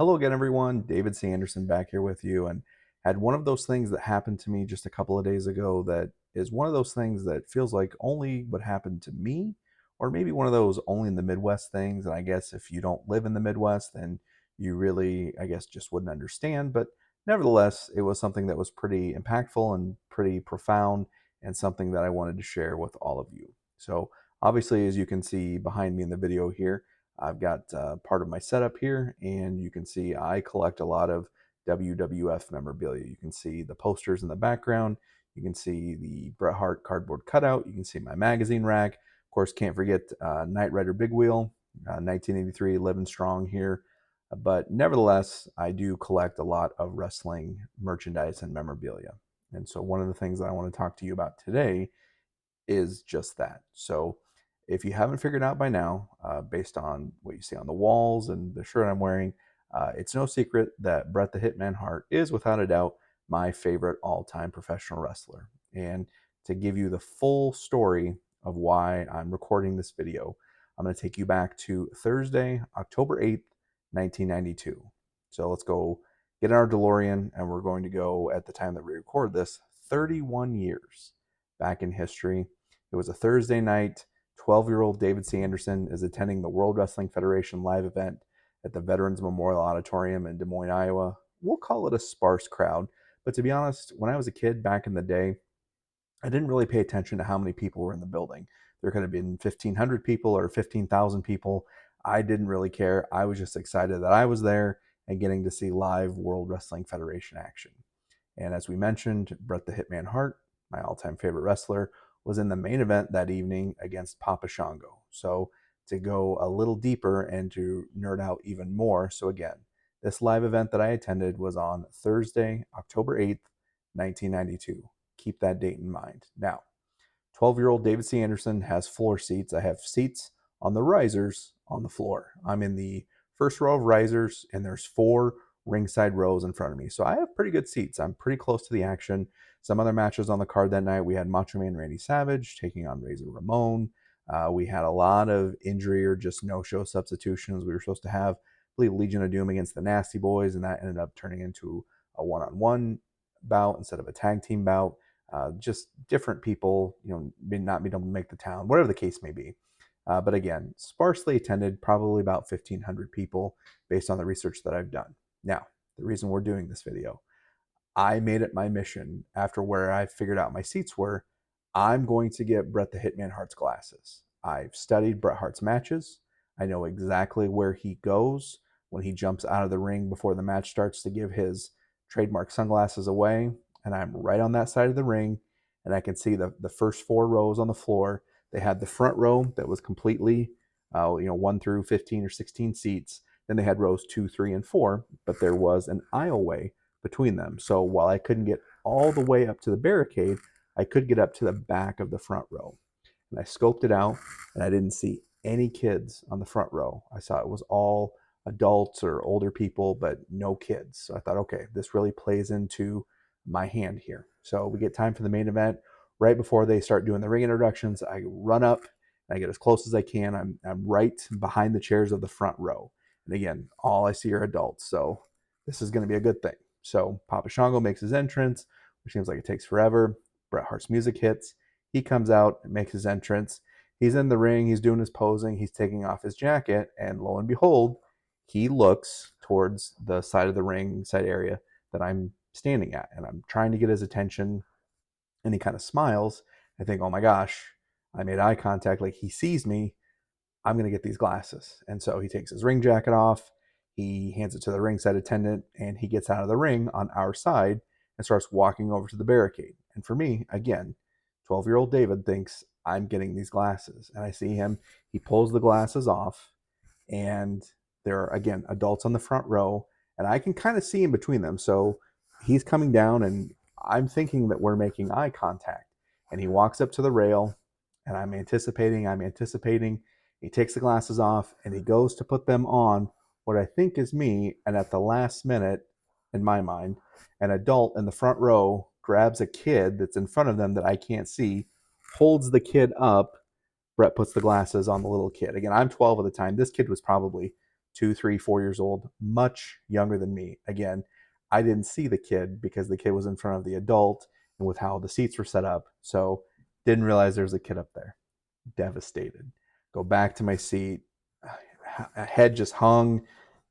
Hello again, everyone. David Sanderson back here with you, and had one of those things that happened to me just a couple of days ago that is one of those things that feels like only would happen to me, or maybe one of those only in the Midwest things. And I guess if you don't live in the Midwest, then you really, I guess, just wouldn't understand. But nevertheless, it was something that was pretty impactful and pretty profound, and something that I wanted to share with all of you. So, obviously, as you can see behind me in the video here, I've got part of my setup here, and you can see I collect a lot of WWF memorabilia. You can see the posters in the background. You can see the Bret Hart cardboard cutout. You can see my magazine rack. Of course, can't forget Knight Rider Big Wheel, 1983, living strong here. But nevertheless, I do collect a lot of wrestling merchandise and memorabilia. And so, one of the things that I want to talk to you about today is just that. So if you haven't figured out by now, based on what you see on the walls and the shirt I'm wearing, it's no secret that Bret the Hitman Hart is without a doubt my favorite all-time professional wrestler. And to give you the full story of why I'm recording this video, I'm going to take you back to Thursday, October 8th, 1992. So let's go get in our DeLorean, and we're going to go, at the time that we record this, 31 years back in history. It was a Thursday night. 12-year-old David C. Anderson is attending the World Wrestling Federation live event at the Veterans Memorial Auditorium in Des Moines, Iowa. We'll call it a sparse crowd, but to be honest, when I was a kid back in the day, I didn't really pay attention to how many people were in the building. There could have been 1,500 people or 15,000 people. I didn't really care. I was just excited that I was there and getting to see live World Wrestling Federation action. And as we mentioned, Bret the Hitman Hart, my all-time favorite wrestler, was in the main event that evening against Papa Shango. So to go a little deeper and to nerd out even more, so again, this live event that I attended was on Thursday, October 8th, 1992. Keep that date in mind. Now, 12-year-old David C. Anderson has floor seats. I have seats on the risers on the floor. I'm in the first row of risers, and there's four ringside rows in front of me. So I have pretty good seats. I'm pretty close to the action. Some other matches on the card that night, we had Macho Man Randy Savage taking on Razor Ramon. We had a lot of injury or just no-show substitutions. We were supposed to have, I believe, Legion of Doom against the Nasty Boys, and that ended up turning into a one-on-one bout instead of a tag team bout. Just different people, not being able to make the town, whatever the case may be. But again, sparsely attended, probably about 1,500 people based on the research that I've done. Now, the reason we're doing this video, I made it my mission after where I figured out my seats were, I'm going to get Bret the Hitman Hart's glasses. I've studied Bret Hart's matches. I know exactly where he goes when he jumps out of the ring before the match starts to give his trademark sunglasses away. And I'm right on that side of the ring, and I can see the first four rows on the floor. They had the front row that was completely, 1 through 15 or 16 seats. Then they had rows 2, 3, and 4, but there was an aisleway between them. So while I couldn't get all the way up to the barricade, I could get up to the back of the front row. And I scoped it out, and I didn't see any kids on the front row. I saw it was all adults or older people, but no kids. So I thought, okay, this really plays into my hand here. So we get time for the main event. Right before they start doing the ring introductions, I run up and I get as close as I can. I'm right behind the chairs of the front row. And again, all I see are adults. So this is going to be a good thing. So Papa Shango makes his entrance, which seems like it takes forever. Bret Hart's music hits. He comes out and makes his entrance. He's in the ring. He's doing his posing. He's taking off his jacket. And lo and behold, he looks towards the side of the ring, side area that I'm standing at, and I'm trying to get his attention, and he kind of smiles. I think, oh my gosh, I made eye contact, like he sees me. I'm going to get these glasses. And so he takes his ring jacket off, he hands it to the ringside attendant, and he gets out of the ring on our side and starts walking over to the barricade. And for me, again, 12-year-old David thinks I'm getting these glasses, and I see him, he pulls the glasses off, and there are, again, adults on the front row, and I can kind of see in between them. So he's coming down, and I'm thinking that we're making eye contact. And he walks up to the rail, and I'm anticipating. He takes the glasses off, and he goes to put them on what I think is me. And at the last minute, in my mind, an adult in the front row grabs a kid that's in front of them that I can't see, holds the kid up. Bret puts the glasses on the little kid. Again, I'm 12 at the time. This kid was probably 2, 3, 4 years old, much younger than me. Again, I didn't see the kid because the kid was in front of the adult and with how the seats were set up. So didn't realize there was a kid up there. Devastated. Go back to my seat. Head just hung.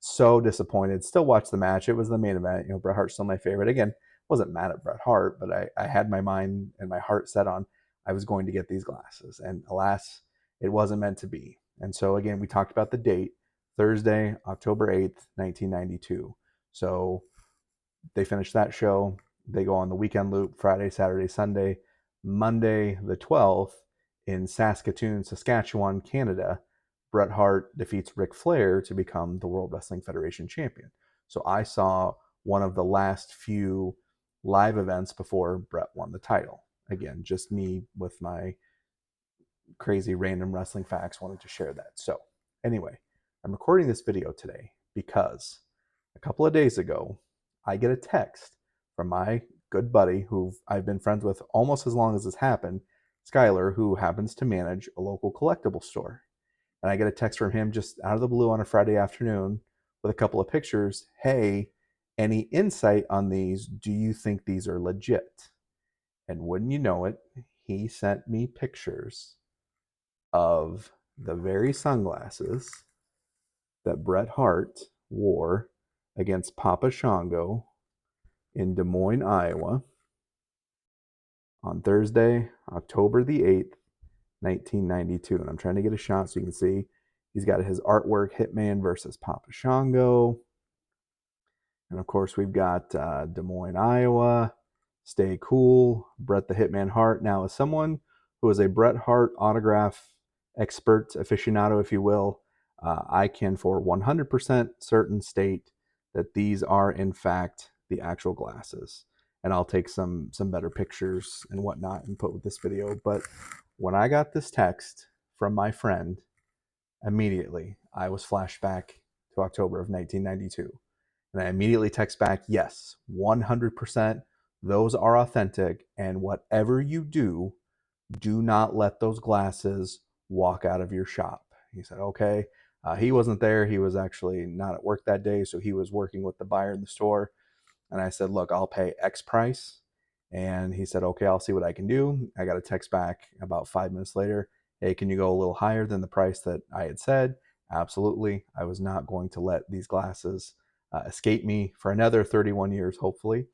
So disappointed. Still watched the match. It was the main event. Bret Hart's still my favorite. Again, wasn't mad at Bret Hart, but I had my mind and my heart set on I was going to get these glasses. And alas, it wasn't meant to be. And so again, we talked about the date, Thursday, October 8th, 1992. So they finish that show. They go on the weekend loop, Friday, Saturday, Sunday. Monday, the 12th, in Saskatoon, Saskatchewan, Canada, Bret Hart defeats Ric Flair to become the World Wrestling Federation champion. So I saw one of the last few live events before Bret won the title. Again, just me with my crazy random wrestling facts, wanted to share that. So anyway, I'm recording this video today because a couple of days ago, I get a text from my good buddy who I've been friends with almost as long as this happened, Skylar, who happens to manage a local collectible store. And I get a text from him just out of the blue on a Friday afternoon with a couple of pictures. Hey, any insight on these? Do you think these are legit? And wouldn't you know it, he sent me pictures of the very sunglasses that Bret Hart wore against Papa Shango in Des Moines, Iowa on Thursday, October the 8th, 1992. And I'm trying to get a shot so you can see. He's got his artwork, Hitman versus Papa Shango. And of course, we've got Des Moines, Iowa. Stay cool, Bret the Hitman Hart. Now, as someone who is a Bret Hart autograph expert, aficionado, if you will, I can for 100% certain state that these are, in fact, the actual glasses. And I'll take some better pictures and whatnot and put with this video. But when I got this text from my friend, immediately I was flashed back to October of 1992. And I immediately text back, yes, 100%. Those are authentic. And whatever you do, do not let those glasses walk out of your shop. He said, okay. He wasn't there. He was actually not at work that day. So he was working with the buyer in the store. And I said, look, I'll pay X price. And he said, okay, I'll see what I can do. I got a text back about 5 minutes later. Hey, can you go a little higher than the price that I had said? Absolutely. I was not going to let these glasses escape me for another 31 years, hopefully.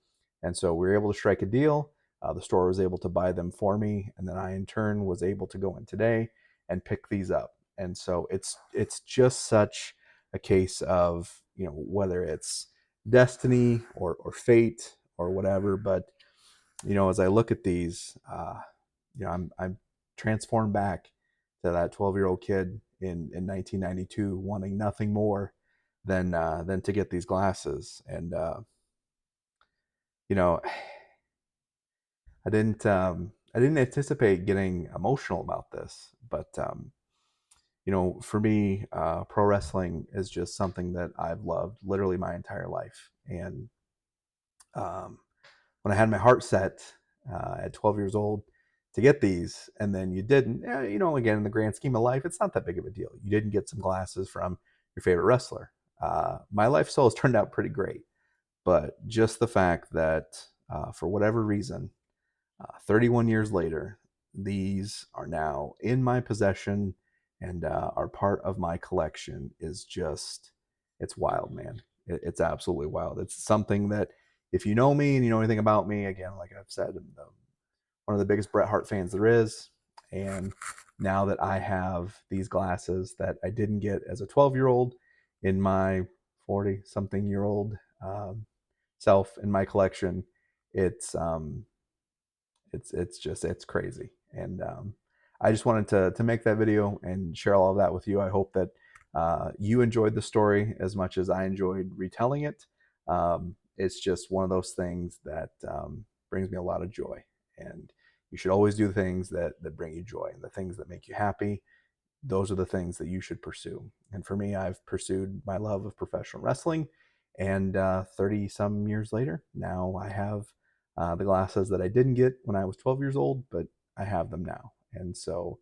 And so we were able to strike a deal. The store was able to buy them for me. And then I, in turn, was able to go in today and pick these up. And so it's just such a case of, whether it's destiny or fate or whatever. But, as I look at these, I'm transformed back to that 12-year-old kid in 1992, wanting nothing more than to get these glasses. And you know, I didn't anticipate getting emotional about this, but for me, pro wrestling is just something that I've loved literally my entire life. And um, when I had my heart set at 12 years old to get these, and then you didn't, again, in the grand scheme of life, it's not that big of a deal. You didn't get some glasses from your favorite wrestler. My life still has turned out pretty great, but just the fact that for whatever reason, 31 years later, these are now in my possession and are part of my collection is just, it's wild, man. It's absolutely wild. It's something that if you know me and you know anything about me, again, like I've said, I'm one of the biggest Bret Hart fans there is. And now that I have these glasses that I didn't get as a 12-year-old in my 40-something-year-old self in my collection, it's it's crazy. And I just wanted to make that video and share all of that with you. I hope that you enjoyed the story as much as I enjoyed retelling it. It's just one of those things that brings me a lot of joy. And you should always do things that bring you joy, and the things that make you happy. Those are the things that you should pursue. And for me, I've pursued my love of professional wrestling. And 30 some years later, now I have the glasses that I didn't get when I was 12 years old, but I have them now. And so,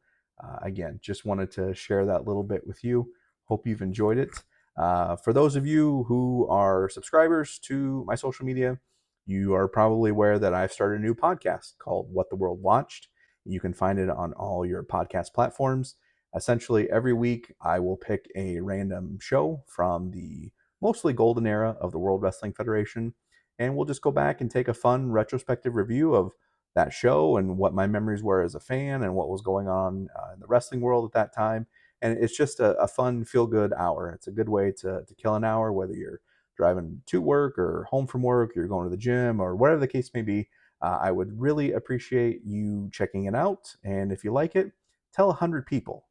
again, just wanted to share that little bit with you. Hope you've enjoyed it. For those of you who are subscribers to my social media, you are probably aware that I've started a new podcast called What the World Watched. You can find it on all your podcast platforms. Essentially, every week I will pick a random show from the mostly golden era of the World Wrestling Federation, and we'll just go back and take a fun retrospective review of that show and what my memories were as a fan and what was going on in the wrestling world at that time. And it's just a fun, feel good hour. It's a good way to kill an hour, whether you're driving to work or home from work, you're going to the gym, or whatever the case may be. I would really appreciate you checking it out. And if you like it, tell 100 people.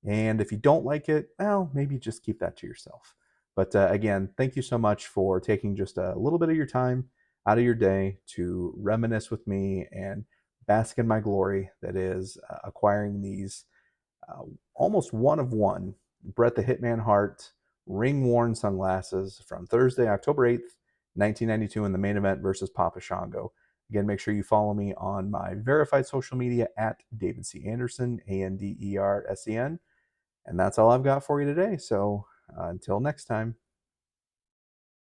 And if you don't like it, well, maybe just keep that to yourself. But again, thank you so much for taking just a little bit of your time out of your day to reminisce with me and bask in my glory that is acquiring these uh, almost one of one Bret the Hitman Hart ring worn sunglasses from Thursday, October 8th, 1992, in the main event versus Papa Shango. Again, make sure you follow me on my verified social media at David C. Anderson, ANDERSEN. And that's all I've got for you today. So until next time.